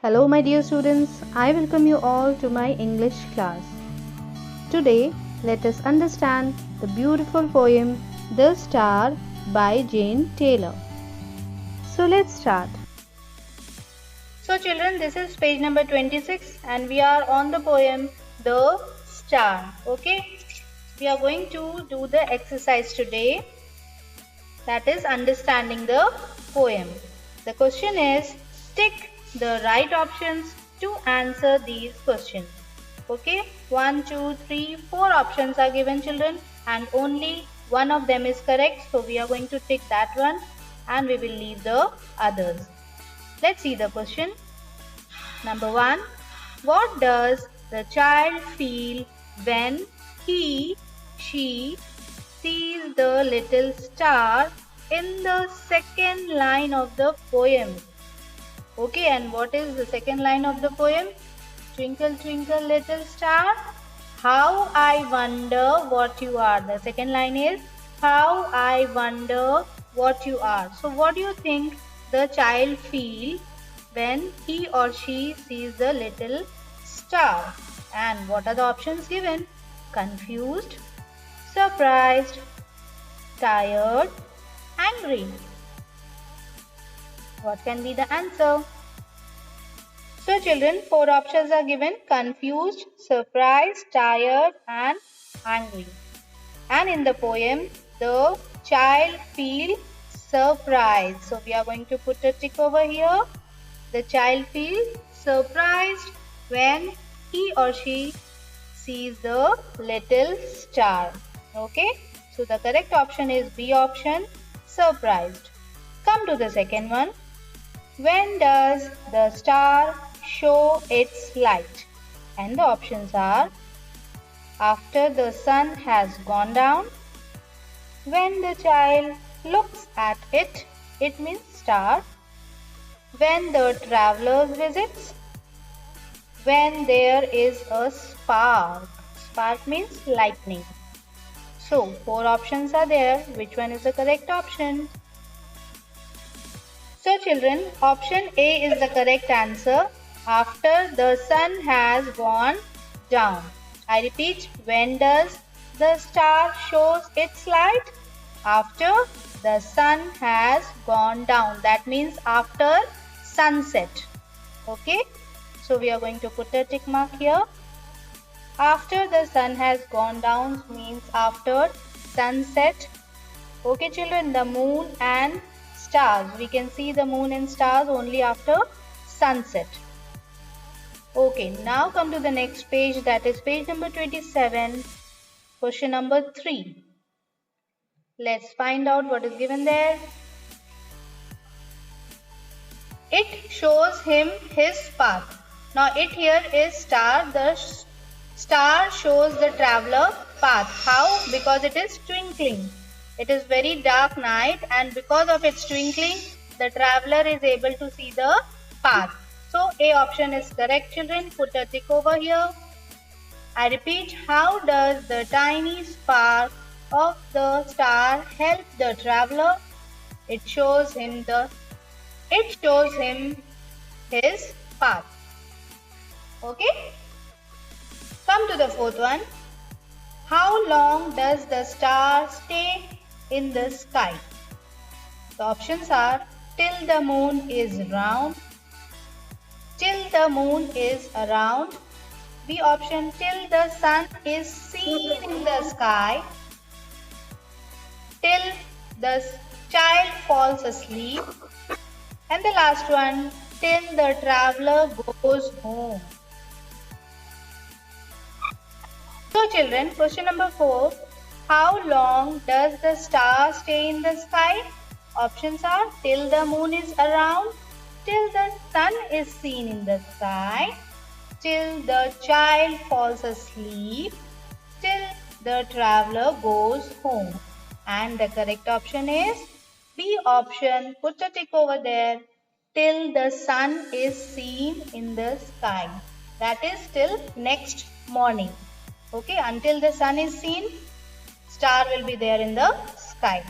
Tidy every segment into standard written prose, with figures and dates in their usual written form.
Hello my dear students, I welcome you all to my English class. Today, let us understand the beautiful poem The Star by Jane Taylor. So let's start. So children, this is page number 26 and we are on the poem The Star. Okay, we are going to do the exercise today, that is understanding the poem. The question is, tick the right options to answer these questions. Okay, 1, 2, 3, 4 options are given, children, and only one of them is correct. So we are going to tick that one and we will leave the others. Let's see the question. Number 1. What does the child feel when she sees the little star in the second line of the poem? Okay, and what is the second line of the poem? Twinkle, twinkle, little star, how I wonder what you are. The second line is, how I wonder what you are. So what do you think the child feels when he or she sees the little star? And what are the options given? Confused, surprised, tired, angry. What can be the answer? So children, 4 options are given: confused, surprised, tired and angry. And in the poem, the child feels surprised. So we are going to put a tick over here. The child feels surprised when he or she sees the little star. Okay, so the correct option is B option, surprised. Come to the second one. When does the star show its light? And the options are: after the sun has gone down, when the child looks at it, it means star, when the traveler visits, when there is a spark. Spark means lightning. So 4 options are there. Which one is the correct option? So children, option A is the correct answer. After the sun has gone down. I repeat, when does the star shows its light? After the sun has gone down. That means after sunset. Okay, so we are going to put a tick mark here. After the sun has gone down means after sunset. Okay children, the moon and stars. We can see the moon and stars only after sunset. Okay, now come to the next page, that is page number 27. Question number 3. Let's find out what is given there. It shows him his path. Now it here is star. The star shows the traveler path. How? Because it is twinkling. It is very dark night and because of its twinkling, the traveler is able to see the path. So A option is correct children. Put a tick over here. I repeat, how does the tiny spark of the star help the traveler? It shows him his path. Okay. Come to the fourth one. How long does the star stay in the sky? The options are till the moon is round, till the moon is around. B option, till the sun is seen in the sky, till the child falls asleep, and the last one, till the traveler goes home. So children, question number 4. How long does the star stay in the sky? Options are till the moon is around, till the sun is seen in the sky, till the child falls asleep, till the traveler goes home. And the correct option is B option. Put a tick over there. Till the sun is seen in the sky. That is till next morning. Okay, until the sun is seen, star will be there in the sky.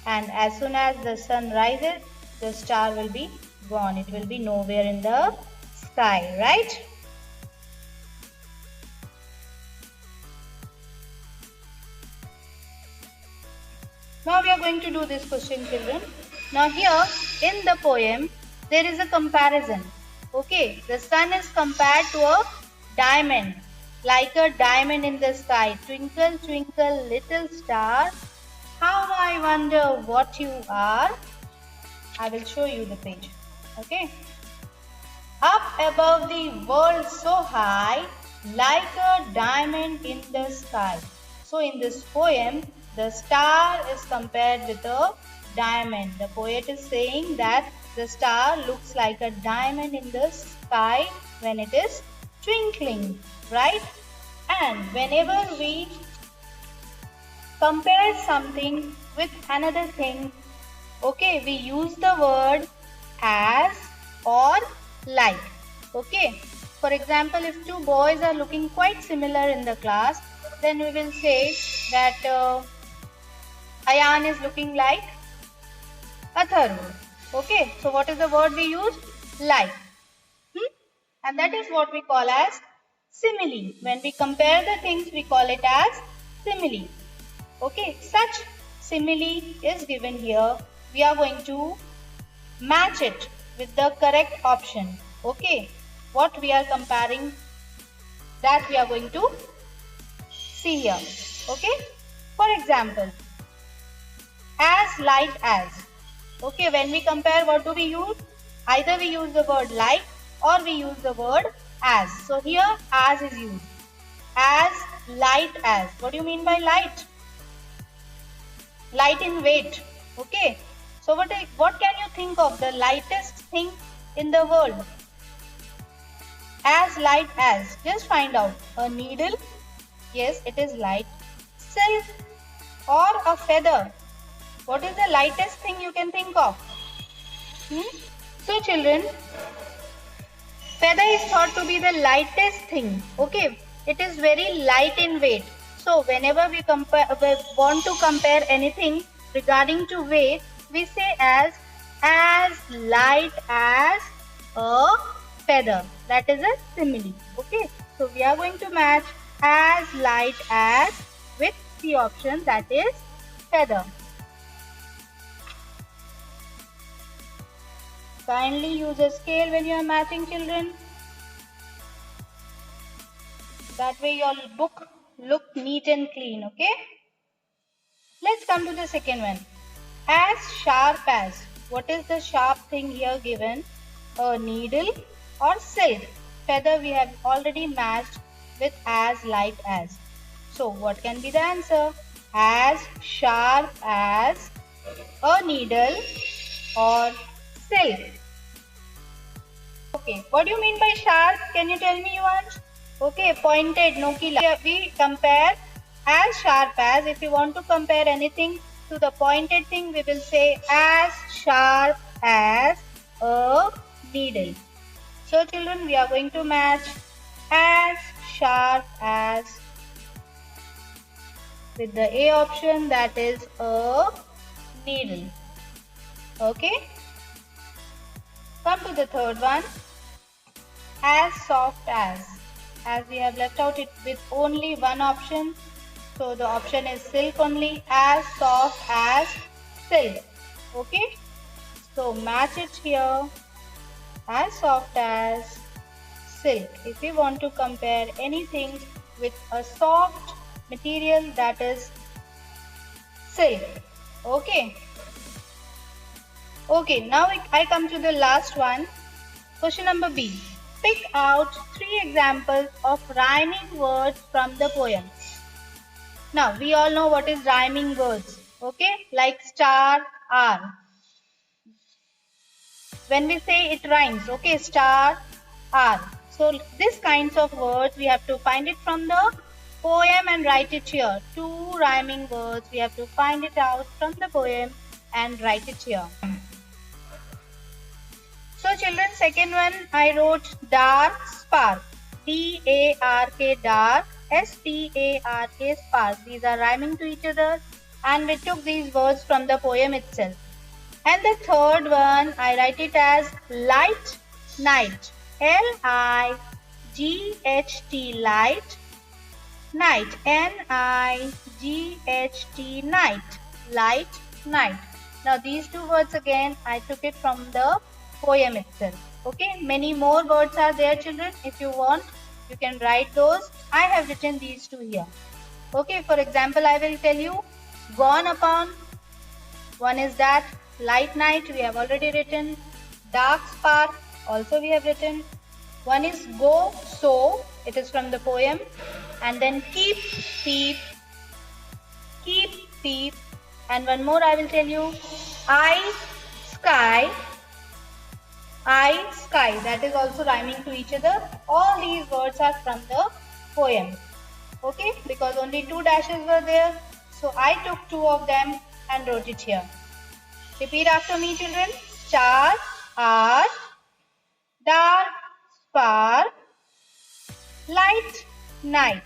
And as soon as the sun rises, the star will be gone. It will be nowhere in the sky, right? Now we are going to do this question, children. Now here in the poem, there is a comparison. Okay, the sun is compared to a diamond, like a diamond in the sky. Twinkle, twinkle, little star, how I wonder what you are. I will show you the page. Okay. Up above the world so high, like a diamond in the sky. So in this poem, the star is compared with a diamond. The poet is saying that the star looks like a diamond in the sky when it is twinkling, right? And whenever we compare something with another thing, okay, we use the word as or like. Okay, for example, if two boys are looking quite similar in the class, then we will say that Ayan is looking like Atharva. Okay, so what is the word we use? Like. And that is what we call as simile. When we compare the things, we call it as simile. Okay, such simile is given here. We are going to match it with the correct option. Okay, what we are comparing, that we are going to see here. Okay, for example, as light as. Okay, when we compare, what do we use? Either we use the word like or we use the word as. So here as is used. As light as. What do you mean by light? Light in weight. Okay, so what can you think of the lightest thing in the world? As light as. Just find out. A needle. Yes, it is light. Silk or a feather. What is the lightest thing you can think of? So children, feather is thought to be the lightest thing. Okay, it is very light in weight. So whenever we want to compare anything regarding to weight, we say as light as a feather. That is a simile. Okay, so we are going to match as light as with the option, that is feather. Kindly use a scale when you are matching, children. That way your book look neat and clean. Okay. Let's come to the second one. As sharp as. What is the sharp thing here given? A needle or silk. Feather we have already matched with as light as. So what can be the answer? As sharp as a needle or silk. Okay, what do you mean by sharp? Can you tell me, Yuvansh? Okay, pointed, nokila. We compare as sharp as. If you want to compare anything to the pointed thing, we will say as sharp as a needle. So children, we are going to match as sharp as with the A option, that is a needle. Okay. Come to the third one. As soft as. As we have left out it with only one option, so the option is silk only. As soft as silk. Okay, so match it here. As soft as silk. If we want to compare anything with a soft material, that is silk. Okay. Okay, now I come to the last one. Question number B. Pick out 3 examples of rhyming words from the poem. Now, we all know what is rhyming words. Okay, like star, R. When we say it rhymes, okay, star, R. So, these kinds of words we have to find it from the poem and write it here. 2 rhyming words, we have to find it out from the poem and write it here. So children, second one I wrote dark spark. D-A-R-K dark, S-P-A-R-K spark. These are rhyming to each other and we took these words from the poem itself. And the third one I write it as light night. L-I-G-H-T, light. Night, N-I-G-H-T, night, light, night. Now these two words again I took it from the poem itself. Okay, many more words are there, children. If you want, you can write those. I have written these two here. Okay, for example, I will tell you gone upon. One is that, light night we have already written. Dark spark also we have written. One is go so, it is from the poem. And then keep, peep, keep, peep. And one more I will tell you, I, sky, that is also rhyming to each other. All these words are from the poem. Okay, because only two dashes were there. So I took two of them and wrote it here. Repeat after me, children. Star, are, dark, spark, light, night.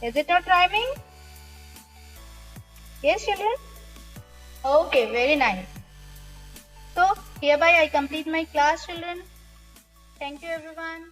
Is it not rhyming? Yes, children? Okay, very nice. So, hereby I complete my class, children. Thank you, everyone.